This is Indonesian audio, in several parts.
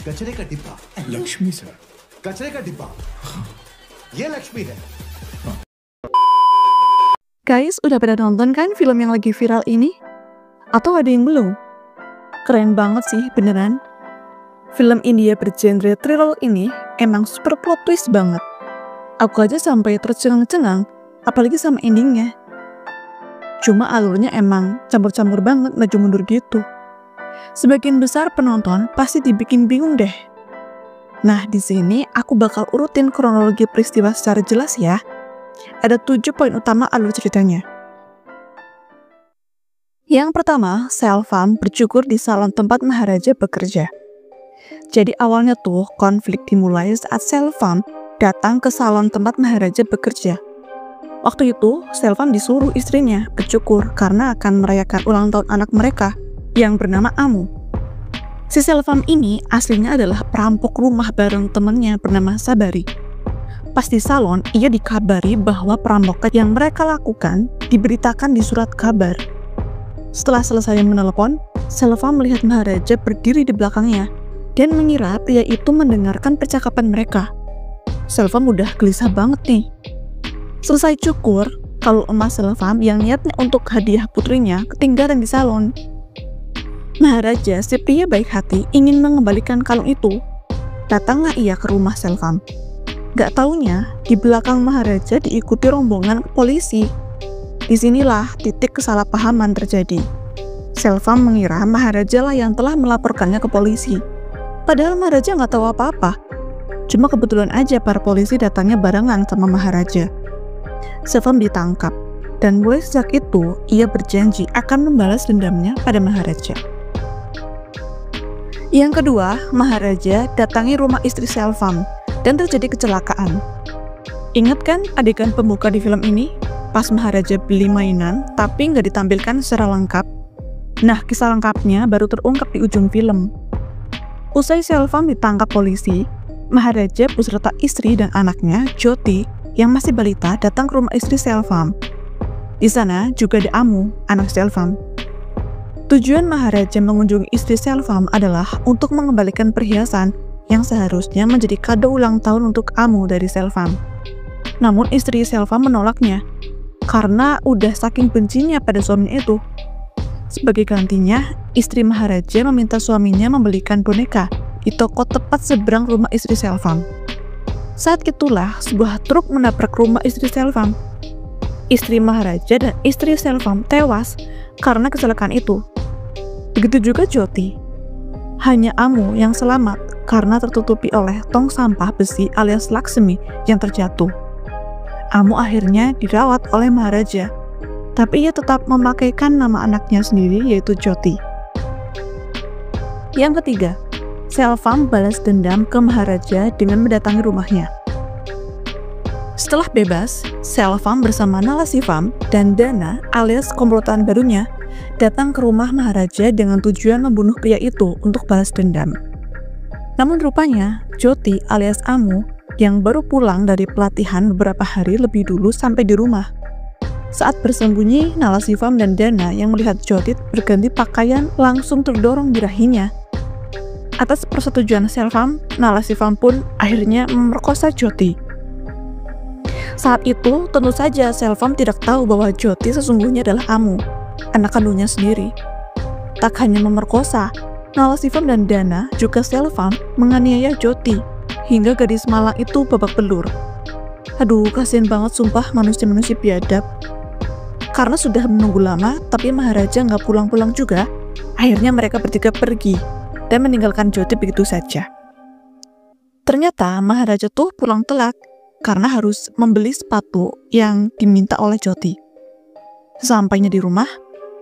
कचरे का डिब्बा लक्ष्मी सर कचरे का डिब्बा ये लक्ष्मी है। Guys, udah pada nonton kan film yang lagi viral ini? Atau ada yang belum? Keren banget sih, beneran. Film India bergenre thriller ini emang super plot twist banget. Aku aja sampai tercengang-cengang, apalagi sama endingnya. Cuma alurnya emang campur-campur banget, maju mundur gitu. Sebagian besar penonton pasti dibikin bingung deh. Nah, di sini aku bakal urutin kronologi peristiwa secara jelas ya. Ada 7 poin utama alur ceritanya. Yang pertama, Selvam bercukur di salon tempat Maharaja bekerja. Jadi awalnya tuh konflik dimulai saat Selvam datang ke salon tempat Maharaja bekerja. Waktu itu, Selvam disuruh istrinya bercukur karena akan merayakan ulang tahun anak mereka yang bernama Amu. Si Selvam ini aslinya adalah perampok rumah bareng temennya bernama Sabari. Pas di salon, ia dikabari bahwa perampokan yang mereka lakukan diberitakan di surat kabar. Setelah selesai menelepon, Selvam melihat Maharaja berdiri di belakangnya dan mengira pria itu mendengarkan percakapan mereka. Selvam udah gelisah banget nih. Selesai cukur, kalau emas Selvam yang niatnya untuk hadiah putrinya ketinggalan di salon. Maharaja, si pria baik hati, ingin mengembalikan kalung itu. Datanglah ia ke rumah Selvam. Gak taunya, di belakang Maharaja diikuti rombongan polisi. Disinilah titik kesalahpahaman terjadi. Selvam mengira Maharaja lah yang telah melaporkannya ke polisi. Padahal Maharaja nggak tahu apa-apa. Cuma kebetulan aja para polisi datangnya barengan sama Maharaja. Selvam ditangkap, dan mulai sejak itu ia berjanji akan membalas dendamnya pada Maharaja. Yang kedua, Maharaja datangi rumah istri Selvam dan terjadi kecelakaan. Ingat kan adegan pembuka di film ini? Pas Maharaja beli mainan tapi nggak ditampilkan secara lengkap. Nah, kisah lengkapnya baru terungkap di ujung film. Usai Selvam ditangkap polisi, Maharaja beserta istri dan anaknya, Jyoti, yang masih balita datang ke rumah istri Selvam. Di sana juga ada Amu, anak Selvam. Tujuan Maharaja mengunjungi istri Selvam adalah untuk mengembalikan perhiasan yang seharusnya menjadi kado ulang tahun untuk Amu dari Selvam. Namun istri Selvam menolaknya, karena udah saking bencinya pada suaminya itu. Sebagai gantinya, istri Maharaja meminta suaminya membelikan boneka di toko tepat seberang rumah istri Selvam. Saat itulah sebuah truk menabrak rumah istri Selvam. Istri Maharaja dan istri Selvam tewas karena kecelakaan itu. Begitu juga Jyoti. Hanya Amu yang selamat karena tertutupi oleh tong sampah besi alias Laksmi yang terjatuh. Amu akhirnya dirawat oleh Maharaja, tapi ia tetap memakaikan nama anaknya sendiri yaitu Jyoti. Yang ketiga, Selvam balas dendam ke Maharaja dengan mendatangi rumahnya. Setelah bebas, Selvam bersama Nalasivam dan Dana alias komplotan barunya datang ke rumah Maharaja dengan tujuan membunuh pria itu untuk balas dendam. Namun rupanya, Jyoti alias Amu yang baru pulang dari pelatihan beberapa hari lebih dulu sampai di rumah. Saat bersembunyi, Nalasivam dan Dana yang melihat Jyoti berganti pakaian langsung terdorong birahinya. Atas persetujuan Selvam, Nalasivam pun akhirnya memerkosa Jyoti. Saat itu, tentu saja Selvam tidak tahu bahwa Jyoti sesungguhnya adalah Amu, anak kandungnya sendiri. Tak hanya memerkosa, Nalasivam dan Dana juga Selvam menganiaya Jyoti hingga gadis malang itu babak belur. Aduh, kasihan banget sumpah manusia-manusia biadab. Karena sudah menunggu lama, tapi Maharaja nggak pulang-pulang juga, akhirnya mereka bertiga pergi dan meninggalkan Jyoti begitu saja. Ternyata Maharaja tuh pulang telat karena harus membeli sepatu yang diminta oleh Jyoti. Sesampainya di rumah,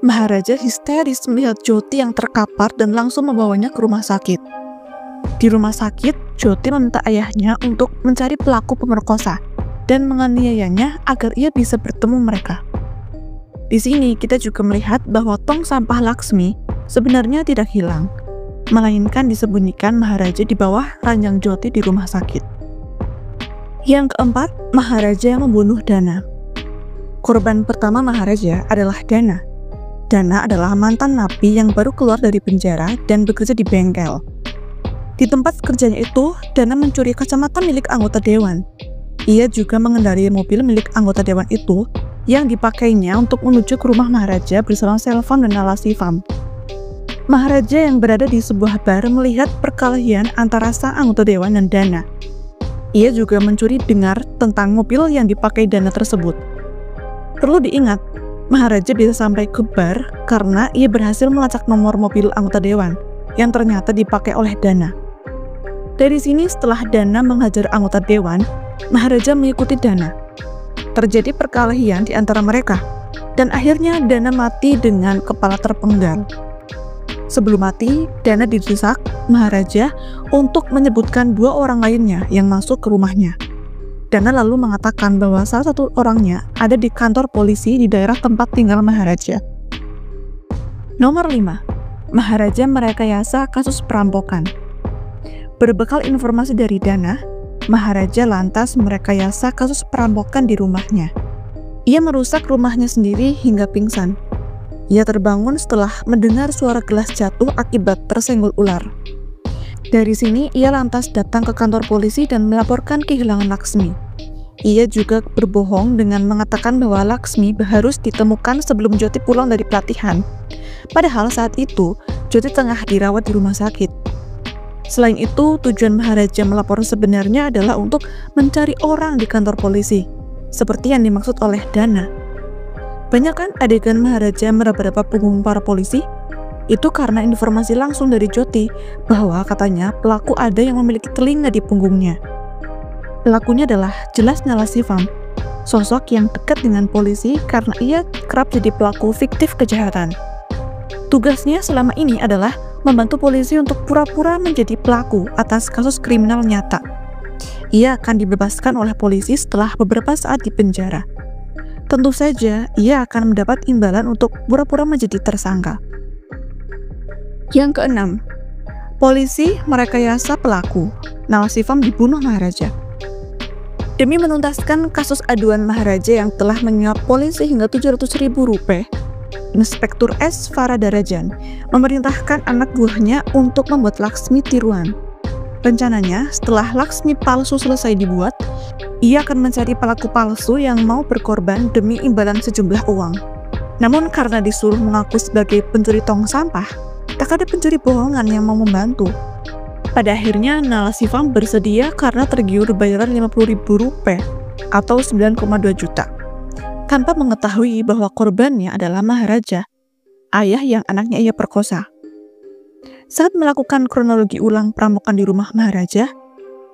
Maharaja histeris melihat Jyoti yang terkapar dan langsung membawanya ke rumah sakit. Di rumah sakit, Jyoti meminta ayahnya untuk mencari pelaku pemerkosa dan menganiayanya agar ia bisa bertemu mereka. Di sini kita juga melihat bahwa tong sampah Laksmi sebenarnya tidak hilang, melainkan disembunyikan Maharaja di bawah ranjang Jyoti di rumah sakit. Yang keempat, Maharaja membunuh Dana. Korban pertama Maharaja adalah Dana. Dana adalah mantan napi yang baru keluar dari penjara dan bekerja di bengkel. Di tempat kerjanya itu, Dana mencuri kacamata milik anggota dewan. Ia juga mengendarai mobil milik anggota dewan itu yang dipakainya untuk menuju ke rumah Maharaja bersama Selvam dan Nalasyifam. Maharaja yang berada di sebuah bar melihat perkelahian antara sang anggota dewan dan Dana. Ia juga mencuri dengar tentang mobil yang dipakai Dana tersebut. Perlu diingat, Maharaja bisa sampai ke bar karena ia berhasil melacak nomor mobil anggota dewan yang ternyata dipakai oleh Dana. Dari sini setelah Dana menghajar anggota dewan, Maharaja mengikuti Dana. Terjadi perkelahian di antara mereka, dan akhirnya Dana mati dengan kepala terpenggal. Sebelum mati, Dana didesak Maharaja untuk menyebutkan 2 orang lainnya yang masuk ke rumahnya. Dana lalu mengatakan bahwa salah satu orangnya ada di kantor polisi di daerah tempat tinggal Maharaja. Nomor 5. Maharaja merekayasa kasus perampokan. Berbekal informasi dari Dana, Maharaja lantas merekayasa kasus perampokan di rumahnya. Ia merusak rumahnya sendiri hingga pingsan. Ia terbangun setelah mendengar suara gelas jatuh akibat tersenggol ular. Dari sini, ia lantas datang ke kantor polisi dan melaporkan kehilangan Laksmi. Ia juga berbohong dengan mengatakan bahwa Laksmi harus ditemukan sebelum Jyoti pulang dari pelatihan. Padahal saat itu, Jyoti tengah dirawat di rumah sakit. Selain itu, tujuan Maharaja melapor sebenarnya adalah untuk mencari orang di kantor polisi, seperti yang dimaksud oleh Dana. Banyak kan adegan Maharaja meraba-raba punggung para polisi? Itu karena informasi langsung dari Jyoti bahwa katanya pelaku ada yang memiliki telinga di punggungnya. Pelakunya adalah jelas Nalasyifam, sosok yang dekat dengan polisi karena ia kerap jadi pelaku fiktif kejahatan. Tugasnya selama ini adalah membantu polisi untuk pura-pura menjadi pelaku atas kasus kriminal nyata. Ia akan dibebaskan oleh polisi setelah beberapa saat di penjara. Tentu saja, ia akan mendapat imbalan untuk pura-pura menjadi tersangka. Yang keenam, polisi merekayasa pelaku. Nalasyifam dibunuh Maharaja. Demi menuntaskan kasus aduan Maharaja yang telah menyuap polisi hingga 700.000 rupiah, Inspektur S. Faradarajan memerintahkan anak buahnya untuk membuat Laksmi tiruan. Rencananya, setelah Laksmi palsu selesai dibuat, ia akan mencari pelaku palsu yang mau berkorban demi imbalan sejumlah uang. Namun karena disuruh mengaku sebagai pencuri tong sampah, tak ada pencuri bohongan yang mau membantu. Pada akhirnya Nalasyifam bersedia karena tergiur bayaran 50.000 rupiah atau 9,2 juta. Tanpa mengetahui bahwa korbannya adalah Maharaja, ayah yang anaknya ia perkosa. Saat melakukan kronologi ulang perampokan di rumah Maharaja,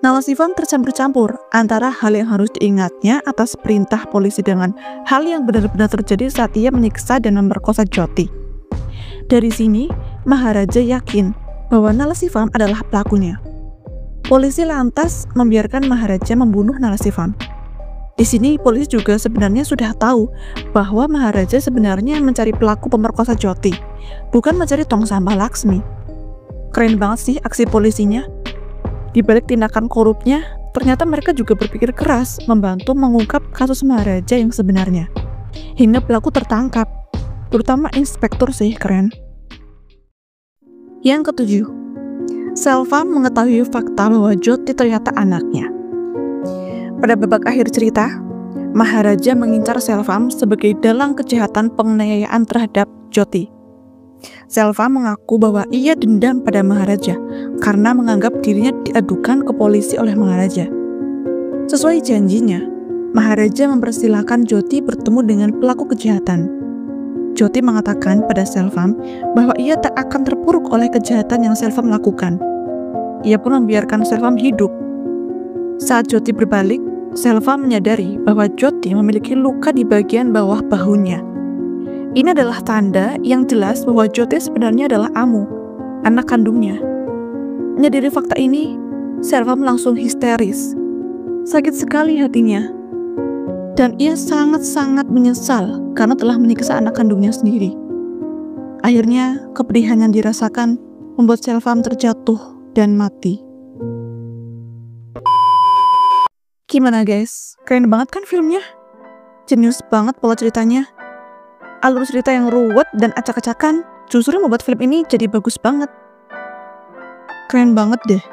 Nalasyifam tercampur-campur antara hal yang harus diingatnya atas perintah polisi dengan hal yang benar-benar terjadi saat ia menyiksa dan memerkosa Jyoti. Dari sini, Maharaja yakin bahwa Nalasyifam adalah pelakunya. Polisi lantas membiarkan Maharaja membunuh Nalasyifam. Di sini, polisi juga sebenarnya sudah tahu bahwa Maharaja sebenarnya mencari pelaku pemerkosa Jyoti, bukan mencari tong sampah Laksmi. Keren banget sih aksi polisinya. Di balik tindakan korupnya, ternyata mereka juga berpikir keras membantu mengungkap kasus Maharaja yang sebenarnya. Hingga pelaku tertangkap, terutama inspektur sih, keren. Yang ketujuh, Selvam mengetahui fakta bahwa Jyoti ternyata anaknya. Pada babak akhir cerita, Maharaja mengincar Selvam sebagai dalang kejahatan penganiayaan terhadap Jyoti. Selvam mengaku bahwa ia dendam pada Maharaja karena menganggap dirinya diadukan ke polisi oleh Maharaja. Sesuai janjinya, Maharaja mempersilahkan Jyoti bertemu dengan pelaku kejahatan. Jyoti mengatakan pada Selvam bahwa ia tak akan terpuruk oleh kejahatan yang Selvam lakukan. Ia pun membiarkan Selvam hidup. Saat Jyoti berbalik, Selvam menyadari bahwa Jyoti memiliki luka di bagian bawah bahunya. Ini adalah tanda yang jelas bahwa Jyoti sebenarnya adalah Amu, anak kandungnya. Menyadari fakta ini, Selvam langsung histeris. Sakit sekali hatinya. Dan ia sangat-sangat menyesal karena telah menyiksa anak kandungnya sendiri. Akhirnya, kepedihan yang dirasakan membuat Selvam terjatuh dan mati. Gimana guys? Keren banget kan filmnya? Jenius banget pola ceritanya. Alur cerita yang ruwet dan acak-acakan justru membuat film ini jadi bagus banget. Keren banget deh.